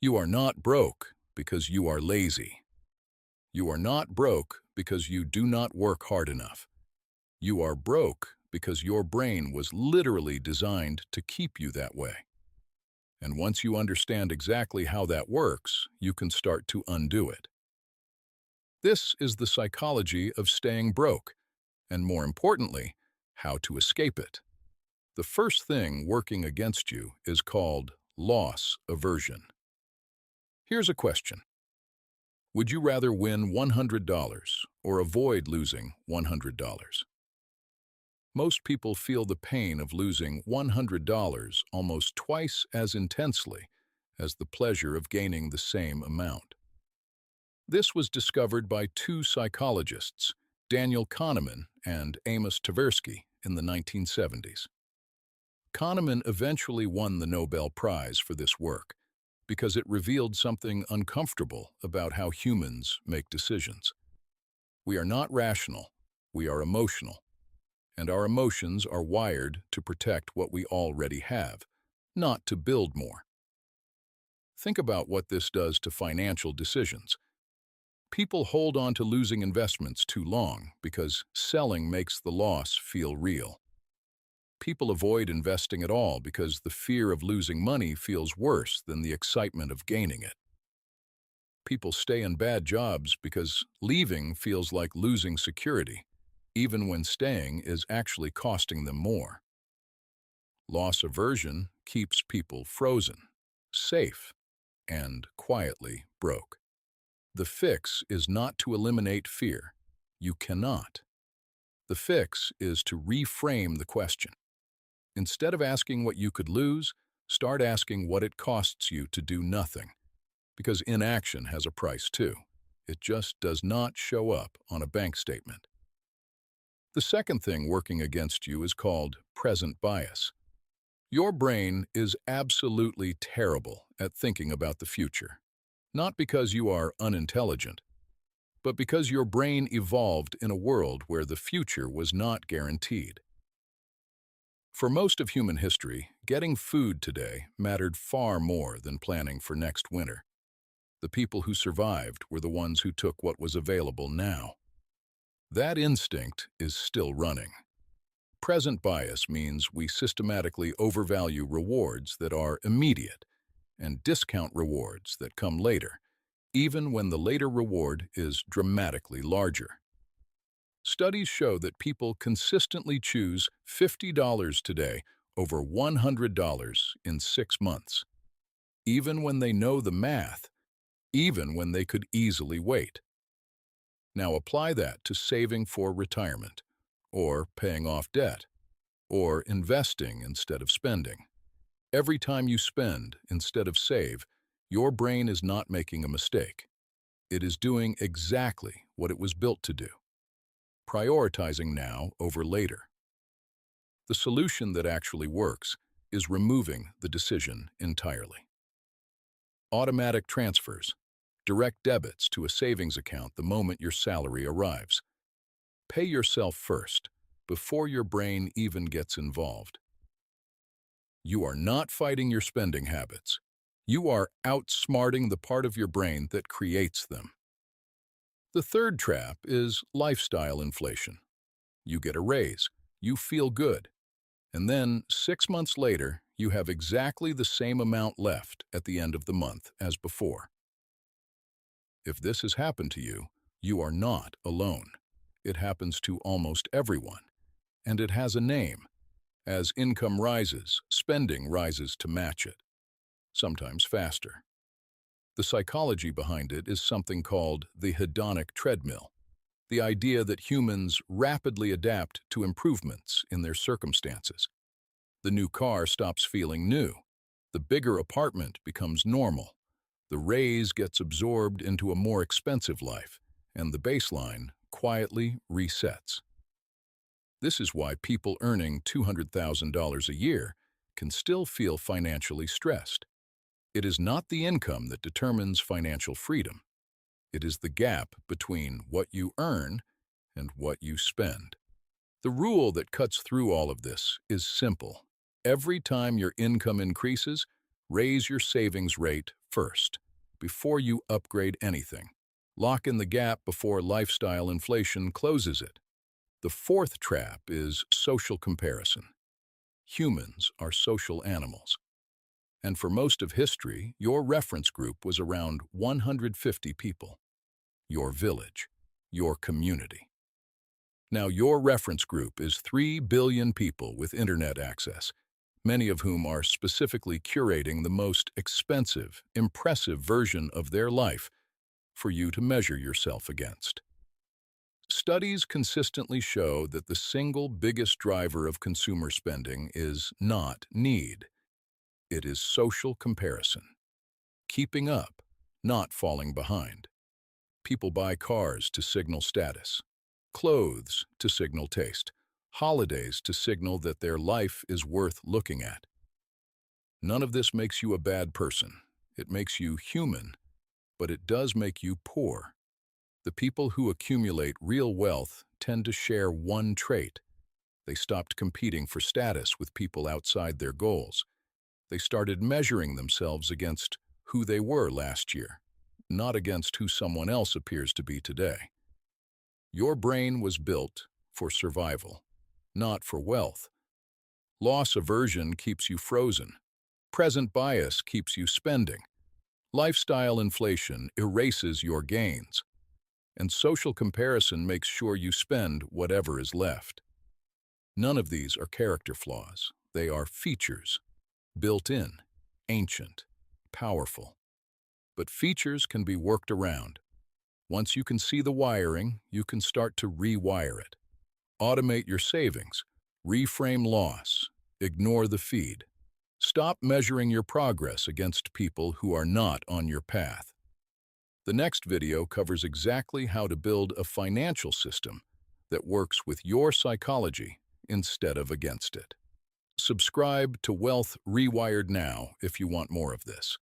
You are not broke because you are lazy. You are not broke because you do not work hard enough. You are broke because your brain was literally designed to keep you that way. And once you understand exactly how that works, you can start to undo it. This is the psychology of staying broke, and more importantly, how to escape it. The first thing working against you is called loss aversion. Here's a question. Would you rather win $100 or avoid losing $100? Most people feel the pain of losing $100 almost twice as intensely as the pleasure of gaining the same amount. This was discovered by two psychologists, Daniel Kahneman and Amos Tversky, in the 1970s. Kahneman eventually won the Nobel Prize for this work because it revealed something uncomfortable about how humans make decisions. We are not rational, we are emotional, and our emotions are wired to protect what we already have, not to build more. Think about what this does to financial decisions. People hold on to losing investments too long because selling makes the loss feel real. People avoid investing at all because the fear of losing money feels worse than the excitement of gaining it. People stay in bad jobs because leaving feels like losing security, even when staying is actually costing them more. Loss aversion keeps people frozen, safe, and quietly broke. The fix is not to eliminate fear. You cannot. The fix is to reframe the question. Instead of asking what you could lose, start asking what it costs you to do nothing. Because inaction has a price too. It just does not show up on a bank statement. The second thing working against you is called present bias. Your brain is absolutely terrible at thinking about the future. Not because you are unintelligent, but because your brain evolved in a world where the future was not guaranteed. For most of human history, getting food today mattered far more than planning for next winter. The people who survived were the ones who took what was available now. That instinct is still running. Present bias means we systematically overvalue rewards that are immediate and discount rewards that come later, even when the later reward is dramatically larger. Studies show that people consistently choose $50 today over $100 in 6 months, even when they know the math, even when they could easily wait. Now apply that to saving for retirement, or paying off debt, or investing instead of spending. Every time you spend instead of save, your brain is not making a mistake. It is doing exactly what it was built to do. Prioritizing now over later. The solution that actually works is removing the decision entirely. Automatic transfers, direct debits to a savings account the moment your salary arrives. Pay yourself first, before your brain even gets involved. You are not fighting your spending habits. You are outsmarting the part of your brain that creates them. The third trap is lifestyle inflation. You get a raise, you feel good, and then 6 months later, you have exactly the same amount left at the end of the month as before. If this has happened to you, you are not alone. It happens to almost everyone, and it has a name. As income rises, spending rises to match it, sometimes faster. The psychology behind it is something called the hedonic treadmill, the idea that humans rapidly adapt to improvements in their circumstances. The new car stops feeling new. The bigger apartment becomes normal. The raise gets absorbed into a more expensive life, and the baseline quietly resets. This is why people earning $200,000 a year can still feel financially stressed. It is not the income that determines financial freedom. It is the gap between what you earn and what you spend. The rule that cuts through all of this is simple. Every time your income increases, Raise your savings rate first, before you upgrade anything. Lock in the gap before lifestyle inflation closes it. The fourth trap is social comparison. Humans are social animals. And for most of history, your reference group was around 150 people. Your village, your community. Now your reference group is 3 billion people with internet access, many of whom are specifically curating the most expensive, impressive version of their life for you to measure yourself against. Studies consistently show that the single biggest driver of consumer spending is not need. It is social comparison. Keeping up, not falling behind. People buy cars to signal status, clothes to signal taste, holidays to signal that their life is worth looking at. None of this makes you a bad person. It makes you human, but it does make you poor. The people who accumulate real wealth tend to share one trait. They stopped competing for status with people outside their goals. They started measuring themselves against who they were last year, not against who someone else appears to be today. Your brain was built for survival, not for wealth. Loss aversion keeps you frozen. Present bias keeps you spending. Lifestyle inflation erases your gains. And social comparison makes sure you spend whatever is left. None of these are character flaws. They are features. Built in, ancient, powerful. But features can be worked around. Once you can see the wiring, you can start to rewire it. Automate your savings. Reframe loss. Ignore the feed. Stop measuring your progress against people who are not on your path. The next video covers exactly how to build a financial system that works with your psychology instead of against it. Subscribe to Wealth Rewired now if you want more of this.